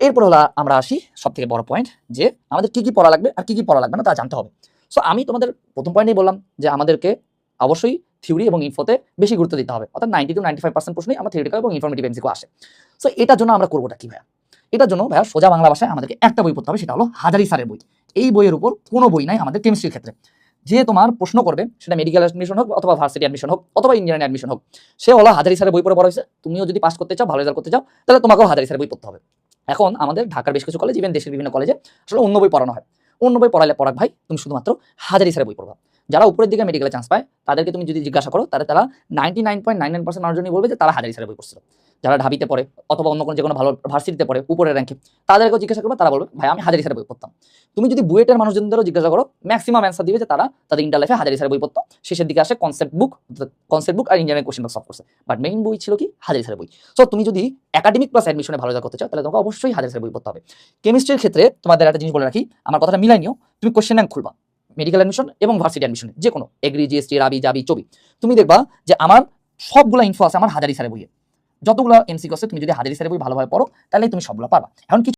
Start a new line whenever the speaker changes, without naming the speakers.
এরপর হলো আমরা আসি সব থেকে বড় পয়েন্ট, যে আমাদের কি কি পড়া লাগবে আর কি কি পড়া লাগবে না তা জানতে হবে। সো আমি তোমাদের প্রথম পয়েন্টেই বললাম যে আমাদেরকে অবশ্যই থিওরি এবং ইনফোতে বেশি গুরুত্ব দিতে হবে, অর্থাৎ 90 to 95% প্রশ্নই আমার থিওরিটিক্যাল এবং ইনফরমেটিভ এমসিকিউ আসে। সো এটার জন্য আমরা করবোটা কি ভাইয়া? এটার জন্য ভাইয়া সোজা বাংলা ভাষায় আমাদেরকে একটা বই পড়তে হবে, সেটা হলো হাজারি স্যারের বই। এই বইয়ের উপর কোনো বই নাই আমাদের কেমিস্ট্রির ক্ষেত্রে। যে তোমার প্রশ্ন করবে, সেটা মেডিকেল অ্যাডমিশন হোক অথবা ভার্সিটি অ্যাডমিশন হোক অথবা ইঞ্জিনিয়ারিং অ্যাডমিশন হোক, সে হলো হাজারি স্যারের বই পড়ে বড় হয়েছে। তুমিও যদি পাস করতে চাও, ভালো রেজাল্ট করতে চাও, তাহলে তোমাকেও হাজারি স্যারের বই পড়তে হবে। এখন আমাদের ঢাকার বেশ কিছু কলেজ, ইভেন দেশের বিভিন্ন কলেজে আসলে অন্য বই পড়ানো হয়। অন্য বই পড়ালে পড়াক ভাই, তুমি শুধুমাত্র হাজারি স্যারের বই পড়বা। যারা উপরের দিকে মেডিকেলে চান্স পায়, তাদেরকে তুমি যদি জিজ্ঞাসা করো, তারা 99.99% মানুষজনই বলবে যে তারা হাজারি স্যারের বই পড়ছিল। যারা ঢাবিতে পড়ে অথবা অন্য কোনো যে কোনো ভালো ভার্সিটিতে পড়ে উপরের র্যাঙ্কে, তাদেরকেও জিজ্ঞাসা করবে, তারা বলবে ভাই আমি হাজারি স্যারের বই পড়তাম। তুমি যদি বুয়েটের মানুষজনদেরও জিজ্ঞাসা করো, ম্যাক্সিমাম অ্যান্সার দিবে যে তারা তাদের ইন্টার লাইফে হাজারি স্যারের বই পড়তো। শেষের দিকে আসে কনসেপ্ট বুক আর ইঞ্জিনিয়ারিং কোশ্চেন বক্স সলভ করছে, বাট মেইন বই ছিল কি? হাজারি স্যারের বই। সো তুমি যদি একাডেমিক প্লাস অ্যাডমিশনে ভালো রেজাল্ট করতে চাও, তাহলে তোমাকে অবশ্যই হাজারি স্যারের বই পড়তে হবে। কেমিস্ট্রির ক্ষেত্রে তোমাদের একটা জিনিস বলে রাখি, আমার কথাটা মিলাই নিও, তুমি কোশ্চেন ব্যাংক খুলবা মেডিকেল অ্যাডমিশন এবং ভার্সিটি অ্যাডমিশনে, যে কোনো এগ্রি, জিএসটি, রাবি, জাবি, চবি, তুমি দেখবা যে আমার সবগুলো ইনফো আছে আমার হাজারি স্যারের বইয়ে। যতগুলো এমসিকিউ আছে, তুমি যদি হাজারি স্যারের বই ভালোভাবে পড়ো, তাহলে তুমি সবগুলো পারবা। এখন